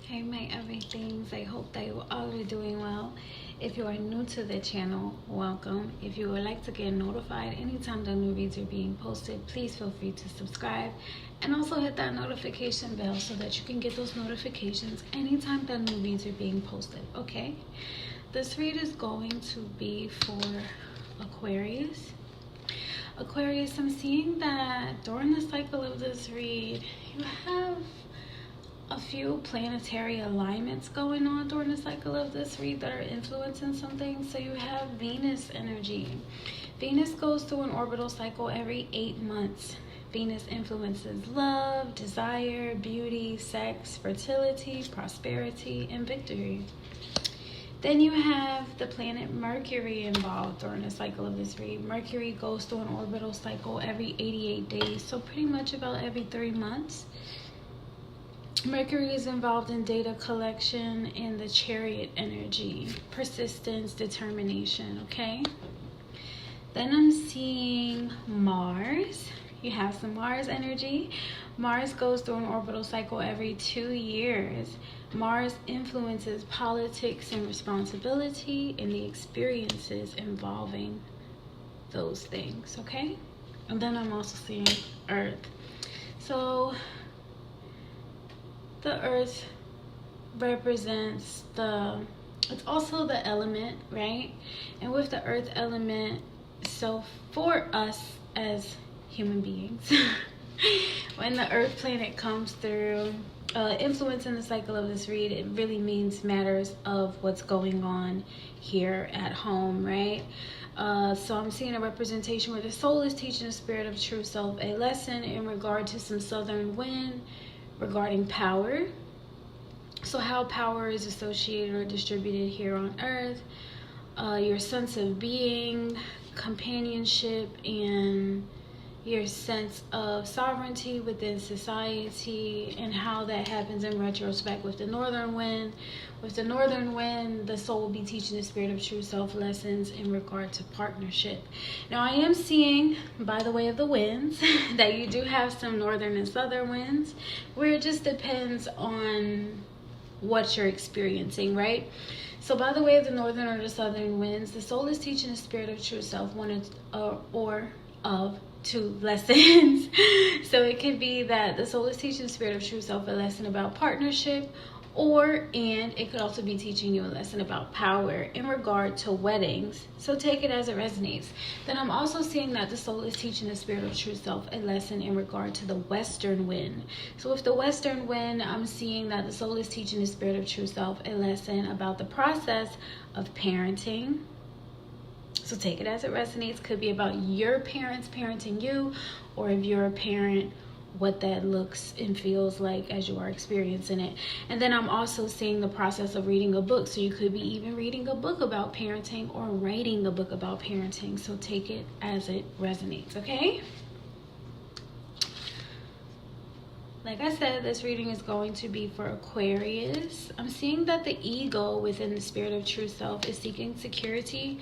Hey my everythings, I hope that you all are doing well. If you are new to the channel, welcome. If you would like to get notified anytime the new reads are being posted, please feel free to subscribe and also hit that notification bell so that you can get those notifications anytime the new reads are being posted, okay? This read is going to be for Aquarius. Aquarius, I'm seeing that during the cycle of this read, you have a few planetary alignments going on during the cycle of this read that are influencing some things. So you have Venus energy. Venus goes through an orbital cycle every 8 months. Venus influences love, desire, beauty, sex, fertility, prosperity, and victory. Then you have the planet Mercury involved during the cycle of this read. Mercury goes through an orbital cycle every 88 days, so pretty much about every 3 months. Mercury is involved in data collection and the Chariot energy, persistence, determination, okay? Then I'm seeing Mars. You have some Mars energy. Mars goes through an orbital cycle every 2 years. Mars influences politics and responsibility and the experiences involving those things, okay? And then I'm also seeing Earth. So the Earth represents it's also the element, right? And with the Earth element, so for us as human beings, when the Earth planet comes through, influencing the cycle of this read, it really means matters of what's going on here at home, right? So I'm seeing a representation where the soul is teaching the spirit of true self a lesson in regard to some southern wind regarding power. So how power is associated or distributed here on Earth, your sense of being, companionship, and your sense of sovereignty within society, and how that happens in retrospect with the northern wind. With the northern wind, the soul will be teaching the spirit of true self lessons in regard to partnership. Now I am seeing, by the way of the winds, that you do have some northern and southern winds, where it just depends on what you're experiencing, right? So by the way of the northern or the southern winds, the soul is teaching the spirit of true self one or of 2 lessons. So it could be that the soul is teaching the spirit of true self a lesson about partnership, and it could also be teaching you a lesson about power in regard to weddings. So take it as it resonates. Then I'm also seeing that the soul is teaching the spirit of true self a lesson in regard to the western wind. So with the western wind, I'm seeing that the soul is teaching the spirit of true self a lesson about the process of parenting. So take it as it resonates. Could be about your parents parenting you, or if you're a parent, what that looks and feels like as you are experiencing it. And then I'm also seeing the process of reading a book. So you could be even reading a book about parenting or writing a book about parenting. So take it as it resonates, okay? Like I said, this reading is going to be for Aquarius. I'm seeing that the ego within the spirit of true self is seeking security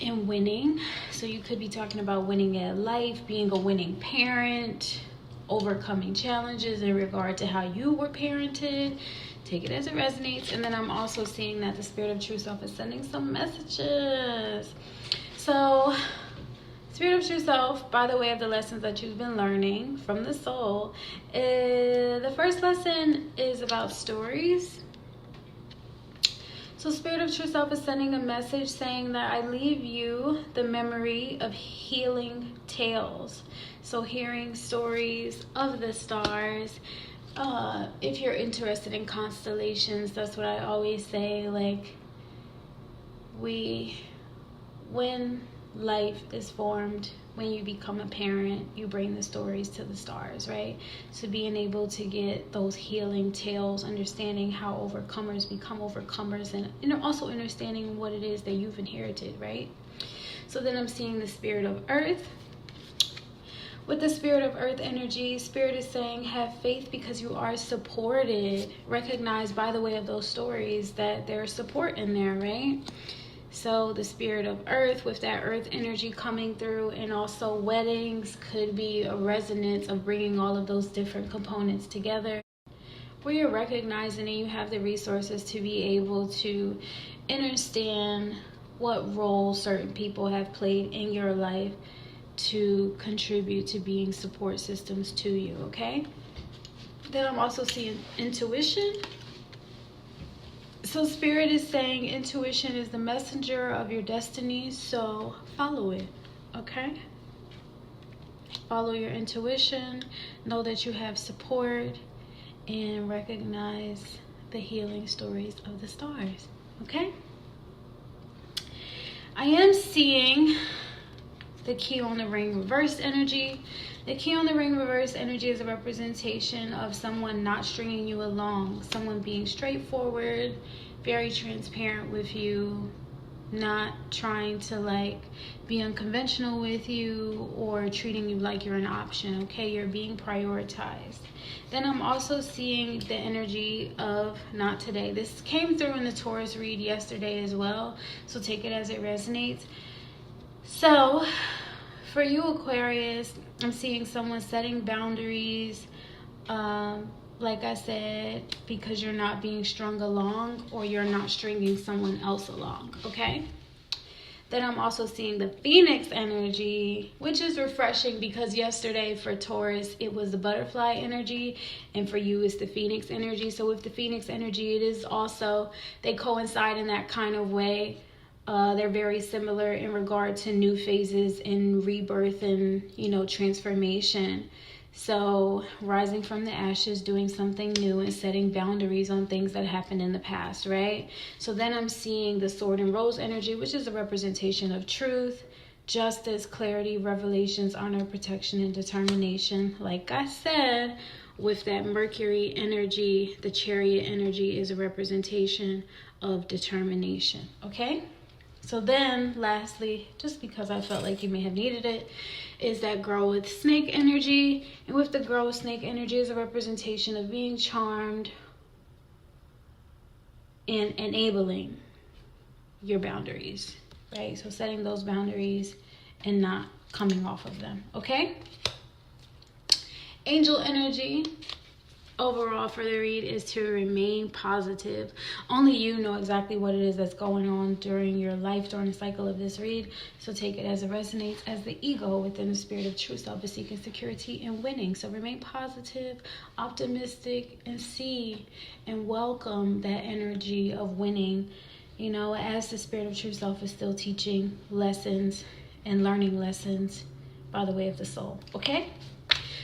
and winning. So you could be talking about winning at life, being a winning parent, overcoming challenges in regard to how you were parented. Take it as it resonates. And then I'm also seeing that the spirit of true self is sending some messages. So spirit of true self, by the way of the lessons that you've been learning from the soul, the first lesson is about stories. So spirit of true self is sending a message saying that I leave you the memory of healing tales. So hearing stories of the stars. If you're interested in constellations, that's what I always say. Like, when life is formed, when you become a parent, you bring the stories to the stars, right? So being able to get those healing tales, understanding how overcomers become overcomers, and also understanding what it is that you've inherited, right? So then I'm seeing the spirit of earth. With the spirit of earth energy, spirit is saying have faith because you are supported. Recognize by the way of those stories that there's support in there, right? So the spirit of earth, with that earth energy coming through, and also weddings could be a resonance of bringing all of those different components together. where you're recognizing and you have the resources to be able to understand what role certain people have played in your life to contribute to being support systems to you, okay? Then I'm also seeing intuition. So Spirit is saying intuition is the messenger of your destiny, so follow it, okay? Follow your intuition, know that you have support, and recognize the healing stories of the stars, okay? I am seeing the key on the ring reverse energy. The key on the ring reverse energy is a representation of someone not stringing you along, someone being straightforward, very transparent with you, not trying to like be unconventional with you or treating you like you're an option, okay? You're being prioritized. Then I'm also seeing the energy of not today. This came through in the Taurus read yesterday as well, so take it as it resonates. So for you, Aquarius, I'm seeing someone setting boundaries, like I said, because you're not being strung along or you're not stringing someone else along, okay? Then I'm also seeing the Phoenix energy, which is refreshing because yesterday for Taurus, it was the butterfly energy, and for you, it's the Phoenix energy. So with the Phoenix energy, it is also, they coincide in that kind of way. They're very similar in regard to new phases and rebirth and, you know, transformation. So rising from the ashes, doing something new and setting boundaries on things that happened in the past, right? So then I'm seeing the sword and rose energy, which is a representation of truth, justice, clarity, revelations, honor, protection, and determination. Like I said, with that Mercury energy, the chariot energy is a representation of determination, okay? So then, lastly, just because I felt like you may have needed it, is that girl with snake energy. And with the girl with snake energy is a representation of being charmed and enabling your boundaries, right? So setting those boundaries and not coming off of them, okay? Angel energy. Overall for the read is to remain positive. Only you know exactly what it is that's going on during your life, during the cycle of this read. So take it as it resonates, as the ego within the spirit of true self is seeking security and winning. So remain positive, optimistic, and see and welcome that energy of winning, you know, as the spirit of true self is still teaching lessons and learning lessons by the way of the soul, okay?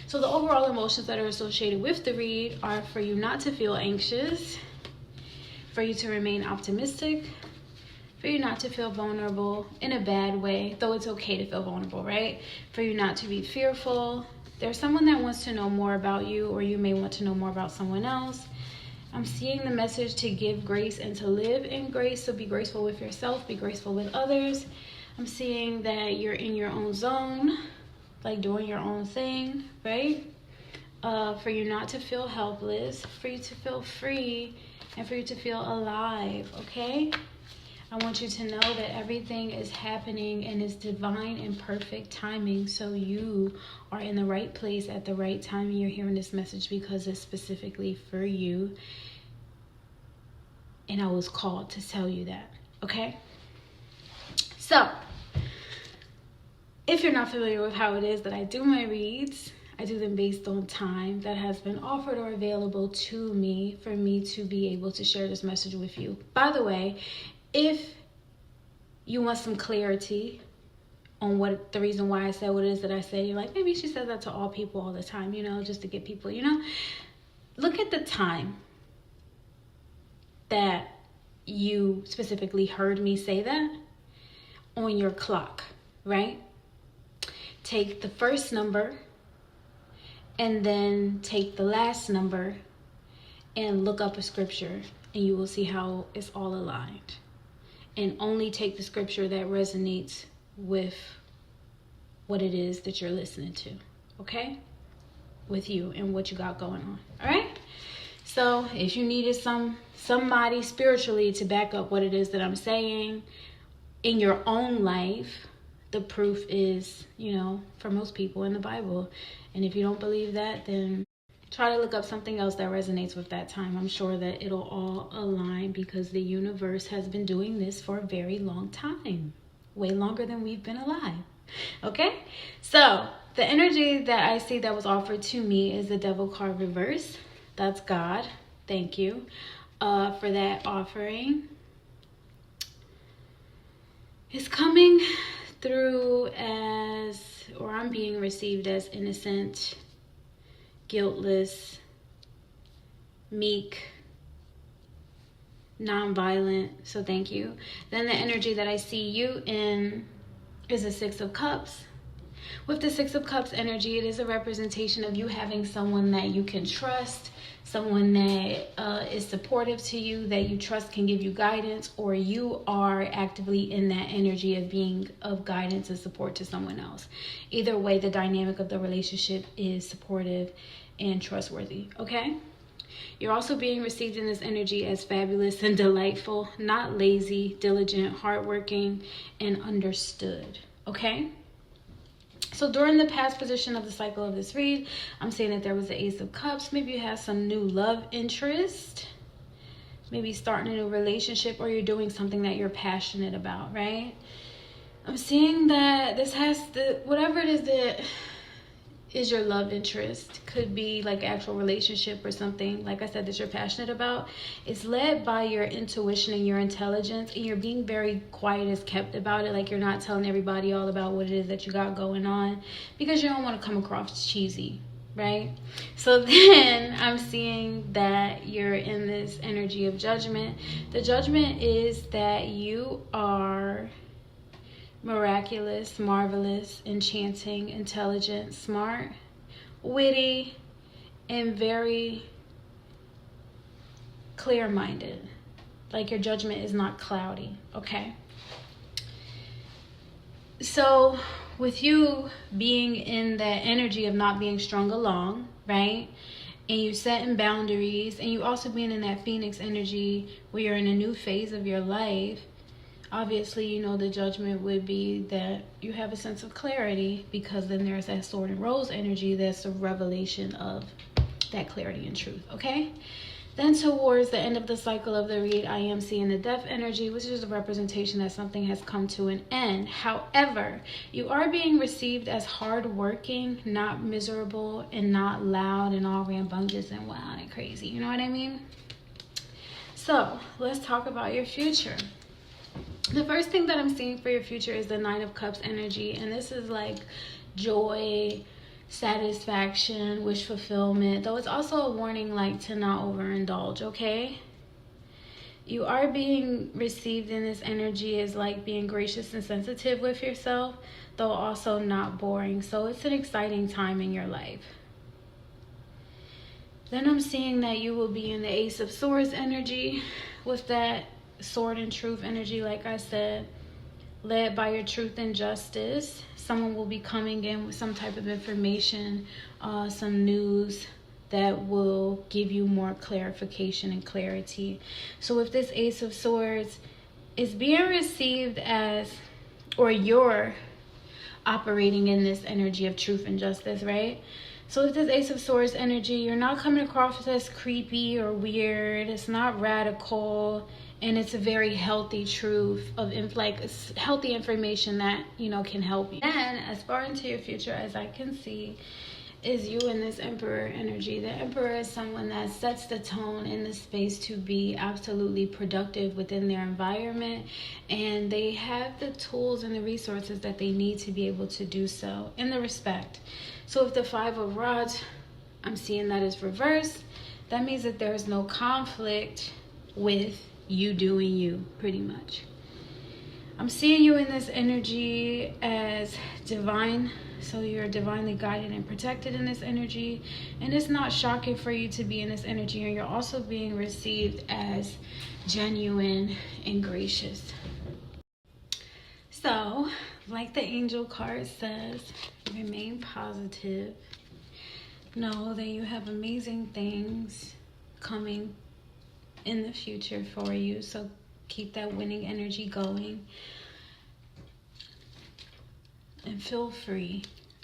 So the overall emotions that are associated with the read are for you not to feel anxious, for you to remain optimistic, for you not to feel vulnerable in a bad way, though it's okay to feel vulnerable, right? For you not to be fearful. There's someone that wants to know more about you, or you may want to know more about someone else. I'm seeing the message to give grace and to live in grace. So be graceful with yourself, be graceful with others. I'm seeing that you're in your own zone, like doing your own thing, right? For you not to feel helpless, for you to feel free, and for you to feel alive, okay? I want you to know that everything is happening in its divine and perfect timing. So you are in the right place at the right time, and you're hearing this message because it's specifically for you. And I was called to tell you that, okay? So, if you're not familiar with how it is that I do my reads, I do them based on time that has been offered or available to me for me to be able to share this message with you. By the way, if you want some clarity on what the reason why I said what it is that I say, you're like, maybe she says that to all people all the time, you know, just to get people, you know, look at the time that you specifically heard me say that on your clock, right? Take the first number and then take the last number and look up a scripture, and you will see how it's all aligned. And only take the scripture that resonates with what it is that you're listening to, okay? With you and what you got going on, all right? So if you needed somebody spiritually to back up what it is that I'm saying in your own life, the proof is, you know, for most people in the Bible. And if you don't believe that, then try to look up something else that resonates with that time. I'm sure that it'll all align because the universe has been doing this for a very long time. Way longer than we've been alive. Okay? So, the energy that I see that was offered to me is the Devil card reverse. That's God. Thank you for that offering. It's coming through as, or I'm being received as innocent, guiltless, meek, non-violent. So thank you. Then the energy that I see you in is the Six of Cups. With the Six of Cups energy, it is a representation of you having someone that you can trust, someone that is supportive to you, that you trust can give you guidance, or you are actively in that energy of being of guidance and support to someone else. Either way, the dynamic of the relationship is supportive and trustworthy, okay? You're also being received in this energy as fabulous and delightful, not lazy, diligent, hardworking, and understood, okay? So during the past position of the cycle of this read, I'm saying that there was the Ace of Cups. Maybe you have some new love interest. Maybe starting a new relationship, or you're doing something that you're passionate about, right? I'm seeing that this has the, whatever it is that is your love interest, could be like actual relationship or something, like I said, that you're passionate about. It's led by your intuition and your intelligence, and you're being very quiet as kept about it. Like you're not telling everybody all about what it is that you got going on because you don't want to come across cheesy, right? So then I'm seeing that you're in this energy of judgment. The judgment is that you are miraculous, marvelous, enchanting, intelligent, smart, witty, and very clear-minded. Like your judgment is not cloudy, okay? So with you being in that energy of not being strung along, right? And you setting boundaries, and you also being in that Phoenix energy where you're in a new phase of your life, obviously, you know, the judgment would be that you have a sense of clarity, because then there's that Sword and Rose energy that's a revelation of that clarity and truth, okay? Then towards the end of the cycle of the read, I am seeing the Death energy, which is a representation that something has come to an end. However, you are being received as hardworking, not miserable, and not loud and all rambunctious and wild and crazy. You know what I mean? So let's talk about your future. The first thing that I'm seeing for your future is the Nine of Cups energy, and this is like joy, satisfaction, wish fulfillment, though it's also a warning like to not overindulge, okay? You are being received in this energy as like being gracious and sensitive with yourself, though also not boring. So it's an exciting time in your life. Then I'm seeing that you will be in the Ace of Swords energy with that Sword and Truth energy, like I said, led by your truth and justice. Someone will be coming in with some type of information, some news that will give you more clarification and clarity. So with this Ace of Swords, it's being received as, or you're operating in this energy of truth and justice, right? So with this Ace of Swords energy, you're not coming across as creepy or weird. It's not radical. And it's a very healthy truth of healthy information that, you know, can help you. And as far into your future as I can see is you in this Emperor energy. The Emperor is someone that sets the tone in the space to be absolutely productive within their environment, and they have the tools and the resources that they need to be able to do so in the respect. So if the Five of Rods, I'm seeing that is reversed, that means that there is no conflict with you doing you, pretty much. I'm seeing you in this energy as divine, so you're divinely guided and protected in this energy, and it's not shocking for you to be in this energy, and you're also being received as genuine and gracious. So, like the angel card says, remain positive. Know that you have amazing things coming in the future for you, so keep that winning energy going and feel free,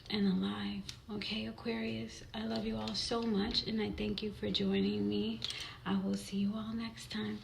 and alive. Okay, Aquarius, I love you all so much, and I thank you for joining me. I will see you all next time.